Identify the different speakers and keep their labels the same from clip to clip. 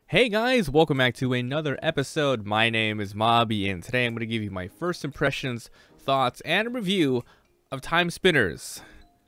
Speaker 1: Hey guys, welcome back to another episode. My name is Mobby, and today I'm going to give you my first impressions, thoughts, and a review of Timespinners.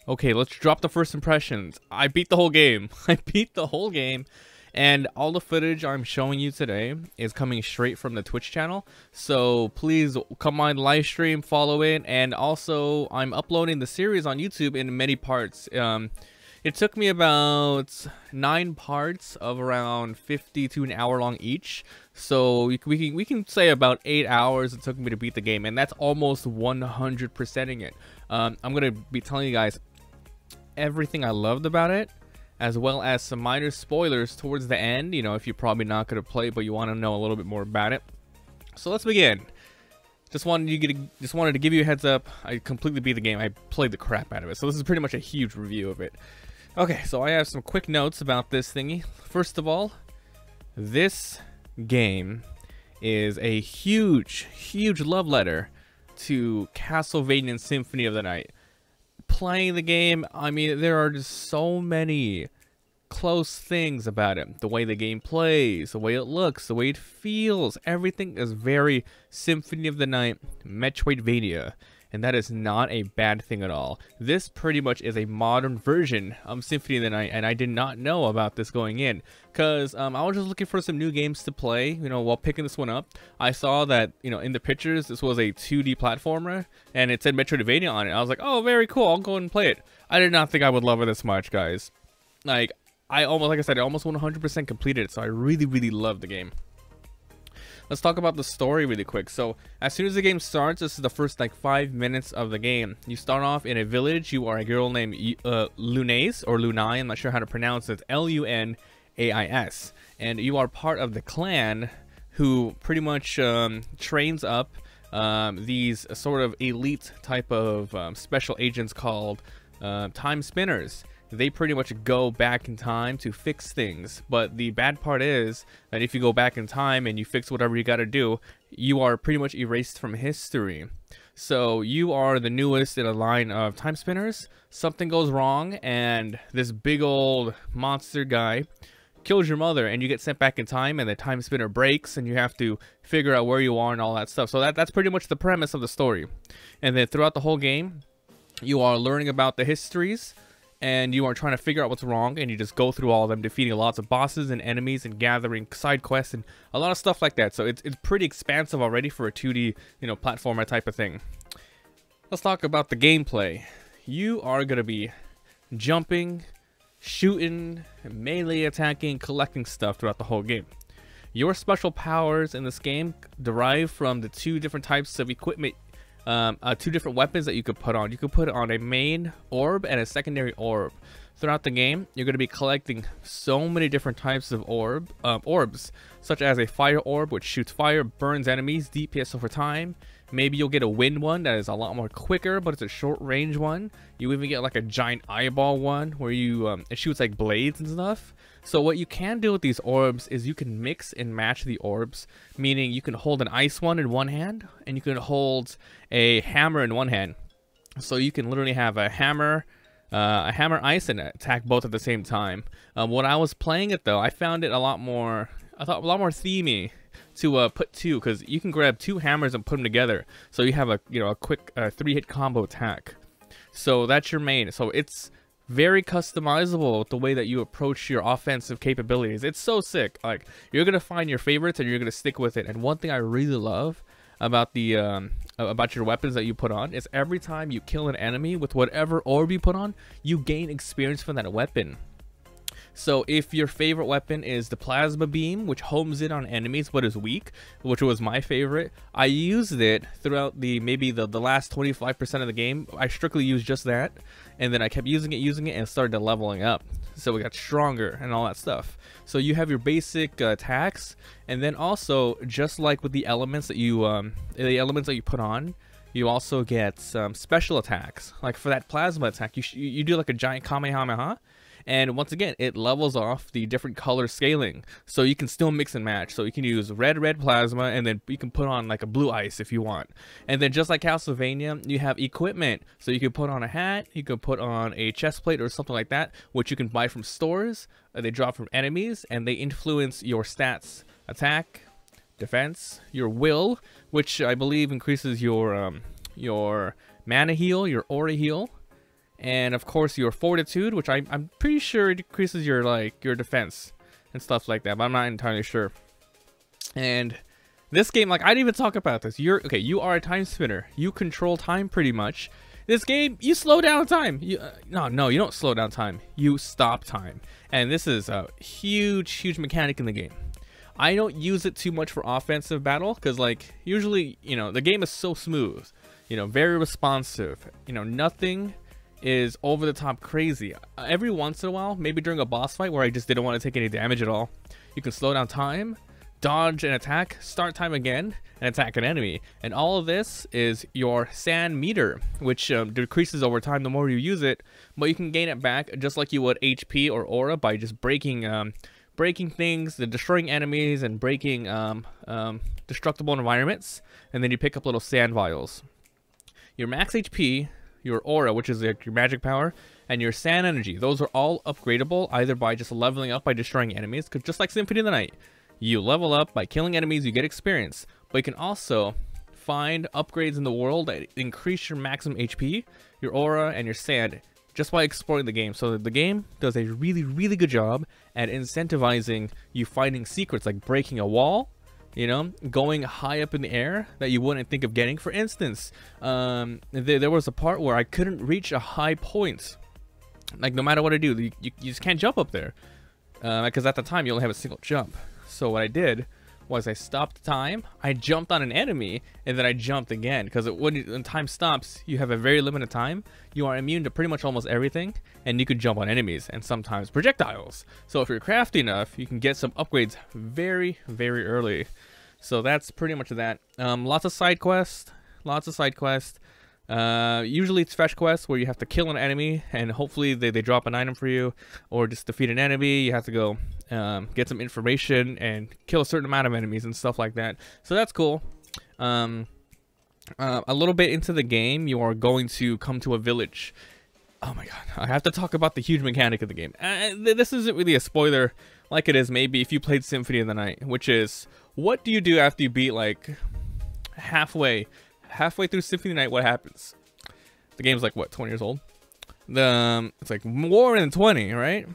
Speaker 1: Okay, let's drop the first impressions. I beat the whole game. And all the footage I'm showing you today is coming straight from the Twitch channel. So please come on Livestream, follow it, and also I'm uploading the series on YouTube in many parts. It took me about 9 parts of around 50 to an hour long each. So we can say about 8 hours it took me to beat the game, and that's almost 100%ing it. I'm gonna be telling you guys everything I loved about it, as well as some minor spoilers towards the end. You know, if you're probably not gonna play but you want to know a little bit more about it. So let's begin. Just wanted to give you a heads up. I completely beat the game. I played the crap out of it. So this is pretty much a huge review of it. Okay, so I have some quick notes about this thingy. First of all, this game is a huge love letter to Castlevania and Symphony of the Night. Playing the game, I mean, there are just so many close things about it. The way the game plays, the way it looks, the way it feels, everything is very Symphony of the Night, Metroidvania, and that is not a bad thing at all. This pretty much is a modern version of Symphony of the Night, and I did not know about this going in, because I was just looking for some new games to play, you know, while picking this one up. I saw that, you know, in the pictures, this was a 2D platformer, and it said Metroidvania on it. I was like, oh, very cool, I'll go and play it. I did not think I would love it this much, guys. Like I said, I almost 100% completed it, so I really loved the game. Let's talk about the story really quick. So as soon as the game starts, this is the first like 5 minutes of the game. You start off in a village. You are a girl named Lunais, or Lunai, I'm not sure how to pronounce it, L-U-N-A-I-S, and you are part of the clan who pretty much trains up these sort of elite type of special agents called Timespinners. They pretty much go back in time to fix things, but the bad part is that if you go back in time and you fix whatever you gotta do, you are pretty much erased from history. So you are the newest in a line of Timespinners. Something goes wrong and this big old monster guy kills your mother, and you get sent back in time, and the time spinner breaks and you have to figure out where you are and all that stuff. So that's pretty much the premise of the story. And then throughout the whole game, you are learning about the histories, and you are trying to figure out what's wrong, and you just go through all of them, defeating lots of bosses and enemies and gathering side quests and a lot of stuff like that. So it's pretty expansive already for a 2D, you know, platformer type of thing. Let's talk about the gameplay. You are going to be jumping, shooting, melee attacking, collecting stuff throughout the whole game. Your special powers in this game derive from the 2 different types of equipment, 2 different weapons that you could put on. You could put on a main orb and a secondary orb. Throughout the game, you're going to be collecting so many different types of orbs, such as a fire orb, which shoots fire, burns enemies, DPS over time. Maybe you'll get a wind one that is a lot more quicker, but it's a short range one. You even get like a giant eyeball one where you it shoots like blades and stuff. So what you can do with these orbs is you can mix and match the orbs, meaning you can hold an ice one in one hand and you can hold a hammer in one hand. So you can literally have a hammer ice and attack both at the same time. When I was playing it though, I found it a lot more themey to put 2, because you can grab 2 hammers and put them together, so you have a quick 3-hit combo attack. So that's your main. So it's very customizable with the way that you approach your offensive capabilities. It's so sick. Like, you're gonna find your favorites and you're gonna stick with it. And one thing I really love about the about your weapons that you put on is every time you kill an enemy with whatever orb you put on, you gain experience from that weapon. So if your favorite weapon is the plasma beam, which homes in on enemies but is weak, which was my favorite, I used it throughout maybe the last 25% of the game. I strictly used just that, and then I kept using it and started leveling up. So we got stronger and all that stuff. So you have your basic attacks, and then also, just like with the elements that you put on, you also get some special attacks. Like for that plasma attack, you do like a giant Kamehameha, And once again, it levels off the different color scaling, so you can still mix and match. So you can use red plasma, and then you can put on like a blue ice if you want. And then just like Castlevania, you have equipment, so you can put on a hat, you can put on a chest plate or something like that, which you can buy from stores. They drop from enemies, and they influence your stats: attack, defense, your will, which I believe increases your mana heal, your aura heal, and of course your fortitude, which I'm pretty sure decreases your your defense and stuff like that, but I'm not entirely sure. And this game, like, I didn't even talk about this. You are a time spinner. You control time pretty much. This game, you slow down time. No, you don't slow down time. You stop time. And this is a huge mechanic in the game. I don't use it too much for offensive battle because, like, usually, the game is so smooth, very responsive. Nothing is over the top crazy. Every once in a while, maybe during a boss fight where I just didn't want to take any damage at all, you can slow down time, dodge and attack, start time again, and attack an enemy. And all of this is your sand meter, which decreases over time the more you use it, but you can gain it back just like you would HP or aura by just breaking things, destroying enemies, and breaking destructible environments. And then you pick up little sand vials. Your max HP, your aura, which is like your magic power, and your sand energy, those are all upgradable either by just leveling up by destroying enemies, because just like Symphony of the Night, you level up by killing enemies, you get experience, but you can also find upgrades in the world that increase your maximum HP, your aura, and your sand just by exploring the game. So the game does a really good job at incentivizing you finding secrets, like breaking a wall, going high up in the air that you wouldn't think of getting. For instance, there was a part where I couldn't reach a high point. Like, no matter what I do, you just can't jump up there, because at the time you only have a single jump. So what I did was I stopped time, I jumped on an enemy, and then I jumped again, because when time stops, you have a very limited time. You are immune to pretty much almost everything, and you can jump on enemies and sometimes projectiles. So if you're crafty enough, you can get some upgrades very early. So that's pretty much that. Lots of side quests. Usually it's fetch quests where you have to kill an enemy and hopefully they drop an item for you, or just defeat an enemy. You have to go get some information and kill a certain amount of enemies and stuff like that. So that's cool. A little bit into the game, you are going to come to a village. Oh my god, I have to talk about the huge mechanic of the game. This isn't really a spoiler like it is maybe if you played Symphony of the Night, which is, what do you do after you beat like halfway through Symphony of the Night? What happens? The game's like, what, 20 years old? It's like more than 20, right?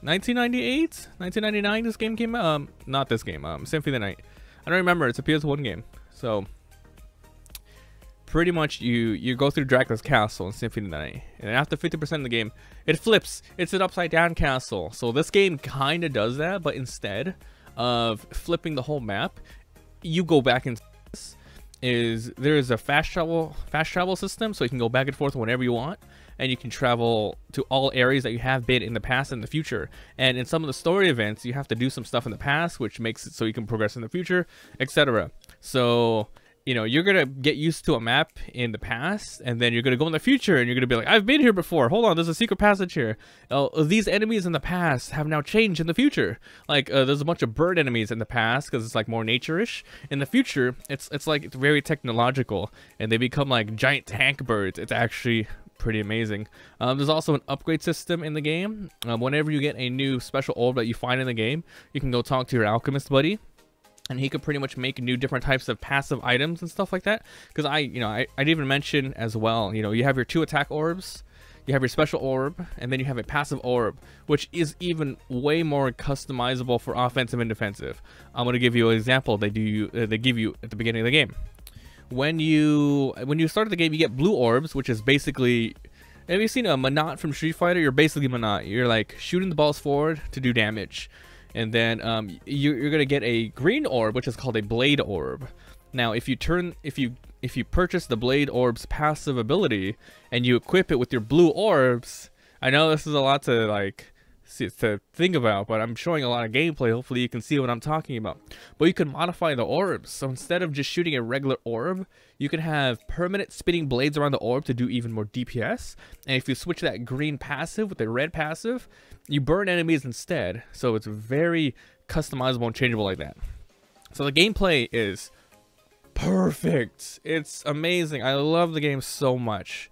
Speaker 1: 1998, 1999 this game came out. Not this game, Symphony of the Night. I don't remember. It's a PS1 game. So pretty much you go through Dracula's castle in Symphony of the Night, and after 50% of the game it flips. It's an upside down castle. So this game kind of does that, but instead of flipping the whole map, you go back into this. There is a fast travel system, so you can go back and forth whenever you want, and you can travel to all areas that you have been in the past and the future. And in some of the story events, you have to do some stuff in the past, which makes it so you can progress in the future, etc. So you're gonna get used to a map in the past, and then you're gonna go in the future and you're gonna be like, I've been here before, hold on, there's a secret passage here. These enemies in the past have now changed in the future. Like there's a bunch of bird enemies in the past because it's like more nature-ish. In the future, it's very technological, and they become like giant tank birds. It's actually pretty amazing. There's also an upgrade system in the game. Whenever you get a new special orb that you find in the game, you can go talk to your alchemist buddy, and he could pretty much make new different types of passive items and stuff like that. Because I'd even mention as well, you have your 2 attack orbs, you have your special orb, and then you have a passive orb, which is even way more customizable for offensive and defensive. I'm gonna give you an example. They give you at the beginning of the game. When you start the game, you get blue orbs, which is basically, have you seen a Manat from Street Fighter? You're basically Manat. You're like shooting the balls forward to do damage. And then you're gonna get a green orb, which is called a blade orb. Now, if you purchase the blade orb's passive ability and you equip it with your blue orbs, I know this is a lot to like to think about, but I'm showing a lot of gameplay. Hopefully you can see what I'm talking about. But you can modify the orbs. So instead of just shooting a regular orb, you can have permanent spinning blades around the orb to do even more DPS. And if you switch that green passive with the red passive, you burn enemies instead. So it's very customizable and changeable like that. So the gameplay is perfect. It's amazing. I love the game so much.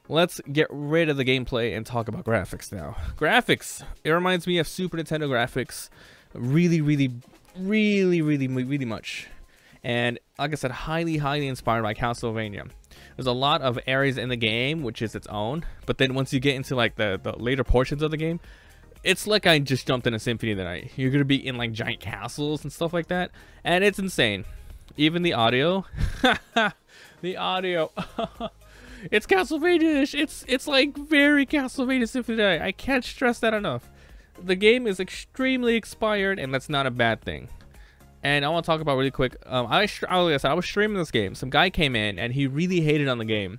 Speaker 1: Let's get rid of the gameplay and talk about graphics now. Graphics. It reminds me of Super Nintendo graphics. Really much. And like I said, highly inspired by Castlevania. There's a lot of areas in the game which is its own. But then once you get into like the later portions of the game, it's like I just jumped in a Symphony of the Night. You're going to be in like giant castles and stuff like that. And it's insane. Even the audio. The audio. It's Castlevania-ish. It's like very Castlevania Symphony of the Night. I can't stress that enough. The game is extremely expired, and that's not a bad thing. And I want to talk about really quick. I was streaming this game. Some guy came in, and he really hated on the game.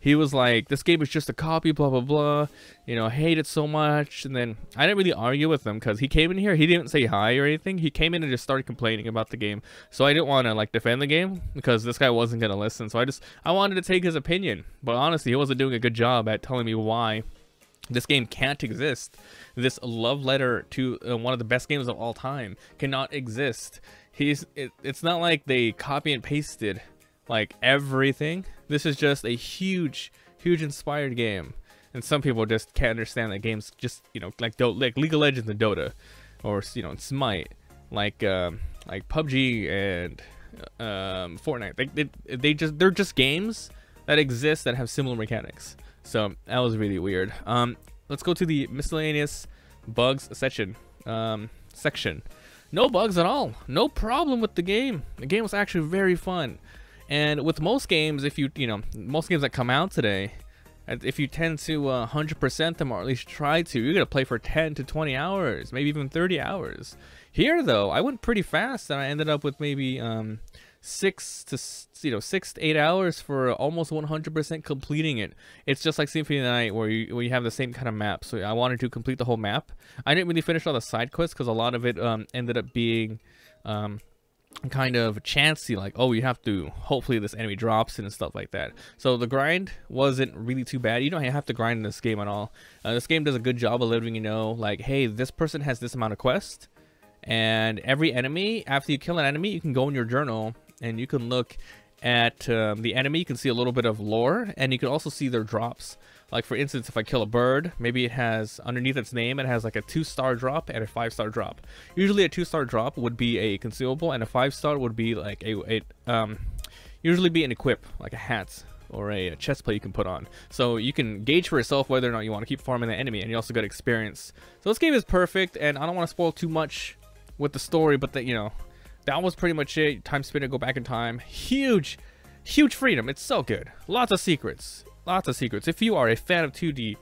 Speaker 1: He was like, this game is just a copy, blah, blah, blah. You know, I hate it so much. And then I didn't really argue with him because he came in here. He didn't say hi or anything. He came in and just started complaining about the game. So I didn't want to, like, defend the game because this guy wasn't going to listen. So I wanted to take his opinion. But honestly, he wasn't doing a good job at telling me why this game can't exist. This love letter to one of the best games of all time cannot exist. It's not like they copy and pasted like everything. This is just a huge inspired game, and some people just can't understand that games just, you know, like League of Legends and Dota, or, you know, Smite, like PUBG and Fortnite. They're just games that exist that have similar mechanics. So that was really weird. Let's go to the miscellaneous bugs section. No bugs at all. No problem with the game. The game was actually very fun. And with most games, most games that come out today, if you tend to 100% them, or at least try to, you're gonna play for 10 to 20 hours, maybe even 30 hours. Here, though, I went pretty fast, and I ended up with maybe 6 to 8 hours for almost 100% completing it. It's just like Symphony of the Night, where you have the same kind of map. So I wanted to complete the whole map. I didn't really finish all the side quests because a lot of it ended up being kind of chancy, like, oh, you have to, hopefully this enemy drops and stuff like that. So the grind wasn't really too bad. You don't have to grind in this game at all. This game does a good job of letting you know, like, hey, this person has this amount of quest, and every enemy, after you kill an enemy, you can go in your journal and you can look at the enemy. You can see a little bit of lore, and you can also see their drops. Like, for instance, if I kill a bird, maybe it has, underneath its name, it has like a 2-star drop and a 5-star drop. Usually a 2-star drop would be a consumable, and a 5-star would be like usually be an equip, like a hat or a chest plate you can put on. So you can gauge for yourself whether or not you want to keep farming the enemy, and you also get experience. So this game is perfect, and I don't want to spoil too much with the story, but that was pretty much it. Timespinner, go back in time. Huge freedom. It's so good. Lots of secrets. If you are a fan of 2D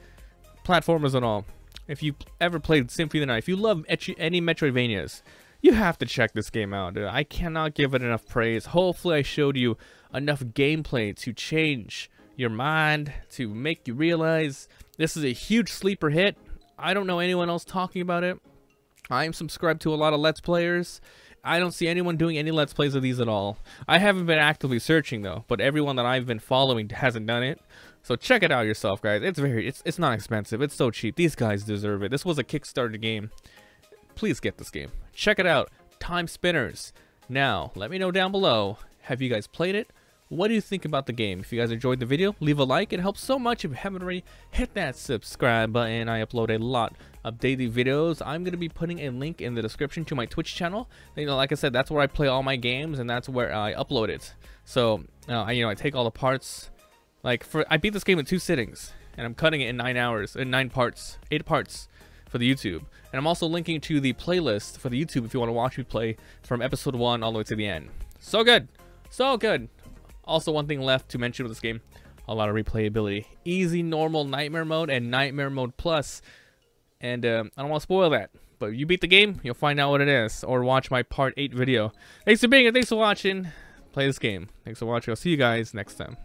Speaker 1: platformers and all, if you ever played Symphony of the Night, if you love any Metroidvanias, you have to check this game out. I cannot give it enough praise. Hopefully I showed you enough gameplay to change your mind, to make you realize this is a huge sleeper hit. I don't know anyone else talking about it. I am subscribed to a lot of Let's Players. I don't see anyone doing any Let's Plays of these at all. I haven't been actively searching though, but everyone that I've been following hasn't done it. So check it out yourself, guys. It's not expensive. It's so cheap. These guys deserve it. This was a Kickstarter game. Please get this game. Check it out. Timespinners. Now, let me know down below. Have you guys played it? What do you think about the game? If you guys enjoyed the video, leave a like. It helps so much. If you haven't already, hit that subscribe button. I upload a lot of daily videos. I'm going to be putting a link in the description to my Twitch channel. Like I said, that's where I play all my games, and that's where I upload it. So, I take all the parts. I beat this game in 2 sittings, and I'm cutting it in 9 hours, in 8 parts for the YouTube. And I'm also linking to the playlist for the YouTube if you want to watch me play from episode 1 all the way to the end. So good. So good. Also, one thing left to mention with this game, a lot of replayability. Easy, normal, nightmare mode, and nightmare mode plus. And I don't want to spoil that, but you beat the game, you'll find out what it is, or watch my part 8 video. Thanks for being here. Thanks for watching. Play this game. Thanks for watching. I'll see you guys next time.